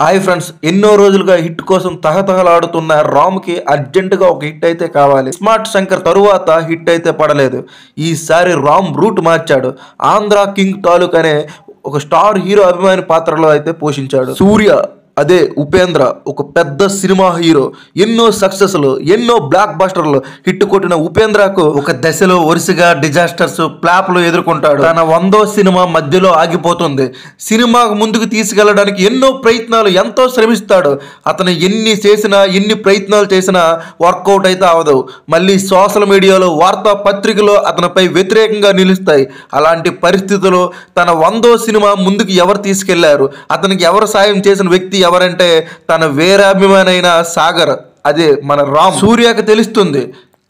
Hi friends, ఎన్నో రోజులుగా hit కోసం తహతహలాడుతున్న రామ్కి అర్జెంటుగా ఒక హిట్ అయితే కావాలి. స్మార్ట్ శంకర్ తరువాత హిట్ అయితే పడలేదు. ఈసారి రామ్ రూట్ మార్చాడు. ఆంధ్ర కింగ్ తాలూక్ అనే ఒక స్టార్ హీరో అభిమాని పాత్రలో అయితే పోషించాడు. సూర్య అదే ఉపేంద్ర ఒక పెద్ద సినిమా హీరో, ఎన్నో సక్సెస్లు, ఎన్నో బ్లాక్ బస్టర్లు హిట్ కొట్టిన ఉపేంద్రకు ఒక దశలో వరుసగా డిజాస్టర్స్, ఫ్లాప్లు ఎదుర్కొంటాడు. తన 100వ సినిమా మధ్యలో ఆగిపోతుంది. సినిమా ముందుకు తీసుకెళ్లడానికి ఎన్నో ప్రయత్నాలు, ఎంతో శ్రమిస్తాడు. అతను ఎన్ని ప్రయత్నాలు చేసినా వర్కౌట్ అయితే అవదు. మళ్ళీ సోషల్ మీడియాలో, వార్తా పత్రికలో అతనిపై వ్యతిరేకంగా నిలుస్తాయి. అలాంటి పరిస్థితుల్లో తన 100వ సినిమా ముందుకు ఎవరు తీసుకెళ్లారు, అతనికి ఎవరు సాయం చేసిన వ్యక్తి ఎవరంటే తన వీరాభిమానైన సాగర్, అదే మన రామ్. సూర్యకి తెలుస్తుంది,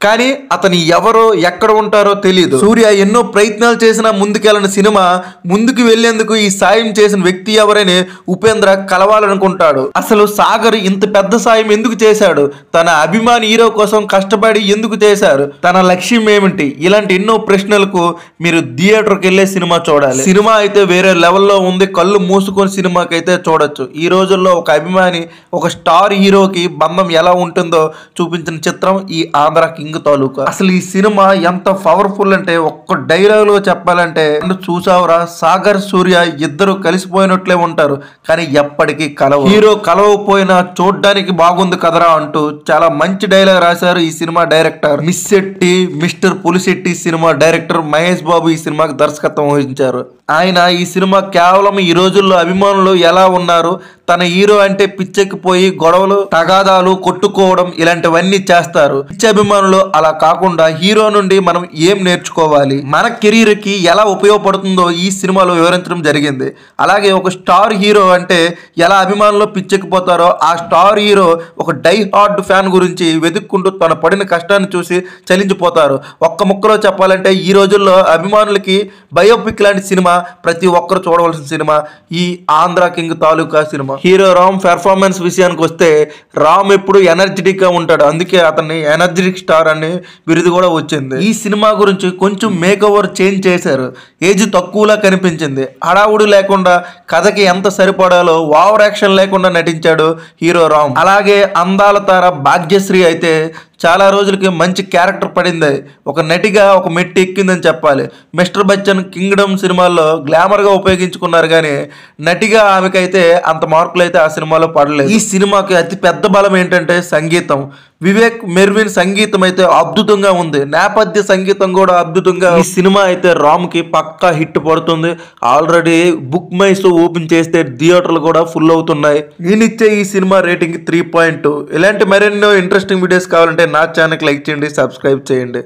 కానీ అతను ఎవరో ఎక్కడ ఉంటారో తెలియదు. సూర్య ఎన్నో ప్రయత్నాలు చేసినా ముందుకెళ్ళని సినిమా ముందుకు వెళ్లేందుకు ఈ సాయం చేసిన వ్యక్తి ఎవరని ఉపేంద్ర కలవాలనుకుంటాడు. అసలు సాగర్ ఇంత పెద్ద సాయం ఎందుకు చేశాడు, తన అభిమాని హీరో కోసం కష్టపడి ఎందుకు చేశారు, తన లక్ష్యం ఏమిటి, ఇలాంటి ఎన్నో ప్రశ్నలకు మీరు థియేటర్కి వెళ్ళే సినిమా చూడాలి. సినిమా అయితే వేరే లెవెల్లో ఉంది. కళ్ళు మూసుకొని సినిమాకి అయితే చూడొచ్చు. ఈ రోజుల్లో ఒక అభిమాని ఒక స్టార్ హీరోకి బంధం ఎలా ఉంటుందో చూపించిన చిత్రం ఈ ఆంధ్ర కింగ్ తాలూకా. అసలు ఈ సినిమా ఎంత పవర్ఫుల్ అంటే ఒక్క డైలాగ్ లో చెప్పాలంటే, చూసావురా సాగర్ సూర్య ఇద్దరు కలిసిపోయినట్లే ఉంటారు, కానీ ఎప్పటికీ కలవు. హీరో కలవపోయినా చూడ్డానికి బాగుంది కదరా అంటూ చాలా మంచి డైలాగ్ రాశారు ఈ cinema director. Mister Pulishetty cinema director Mahesh Babu ఈ సినిమాకి దర్శకత్వం వహించారు. ఆయన ఈ సినిమా కేవలం ఈ రోజుల్లో అభిమానులు ఎలా ఉన్నారు, తన హీరో అంటే పిచ్చెక్కిపోయి గొడవలు, తగాదాలు, కొట్టుకోవడం ఇలాంటివన్నీ చేస్తారు. పిచ్చి అభిమానులు అలా కాకుండా హీరో నుండి మనం ఏం నేర్చుకోవాలి, మన కెరీర్ కి ఎలా ఉపయోగపడుతుందో ఈ సినిమాలో వివరించడం జరిగింది. అలాగే ఒక స్టార్ హీరో అంటే ఎలా అభిమానులు పిచ్చెక్కిపోతారో, ఆ స్టార్ హీరో ఒక డై హార్డ్ ఫ్యాన్ గురించి వెతుక్కుంటూ తన పడిన కష్టాన్ని చూసి చలించిపోతారు. ఒక్క ముక్కలో చెప్పాలంటే ఈ రోజుల్లో అభిమానులకి బయోపిక్ లాంటి సినిమా, ప్రతి ఒక్కరు చూడవలసిన సినిమా ఈ ఆంధ్ర కింగ్ తాలూకా సినిమా. హీరో రామ్ పెర్ఫార్మెన్స్ విషయానికి వస్తే, రామ్ ఎప్పుడు ఎనర్జెటిక్ గా ఉంటాడు. అందుకే అతన్ని ఎనర్జెటిక్ స్టార్ అని బిరుదు కూడా వచ్చింది. ఈ సినిమా గురించి కొంచెం మేక్ ఓవర్ చేంజ్ చేశారు. ఏజ్ తక్కువలా కనిపించింది. హడావుడు లేకుండా కథకి ఎంత సరిపడాలో ఓవర్ యాక్షన్ లేకుండా నటించాడు హీరో రామ్. అలాగే అందాల తార భాగ్యశ్రీ అయితే చాలా రోజులకి మంచి క్యారెక్టర్ పడింది. ఒక నటిగా ఒక మెట్టి ఎక్కిందని చెప్పాలి. మిస్టర్ బచ్చన్, కింగ్డమ్ సినిమాల్లో గ్లామర్గా ఉపయోగించుకున్నారు, కానీ నటిగా ఆమెకైతే అంత మార్కులు అయితే ఆ సినిమాలో పడలేదు. ఈ సినిమాకి అతి పెద్ద బలం ఏంటంటే సంగీతం. వివేక్ మెర్విన్ సంగీతం అయితే అద్భుతంగా ఉంది. నేపథ్య సంగీతం కూడా అద్భుతంగా. ఈ సినిమా అయితే రామ్ కి పక్కా హిట్ పడుతుంది. Already book my show open చేస్తే థియేటర్లు కూడా ఫుల్ అవుతున్నాయి. నేనిచ్చే ఈ సినిమా రేటింగ్ 3.2. ఇలాంటి మరెన్నో ఇంట్రెస్టింగ్ వీడియోస్ కావాలంటే నా ఛానల్కి లైక్ చేయండి, సబ్స్క్రైబ్ చేయండి.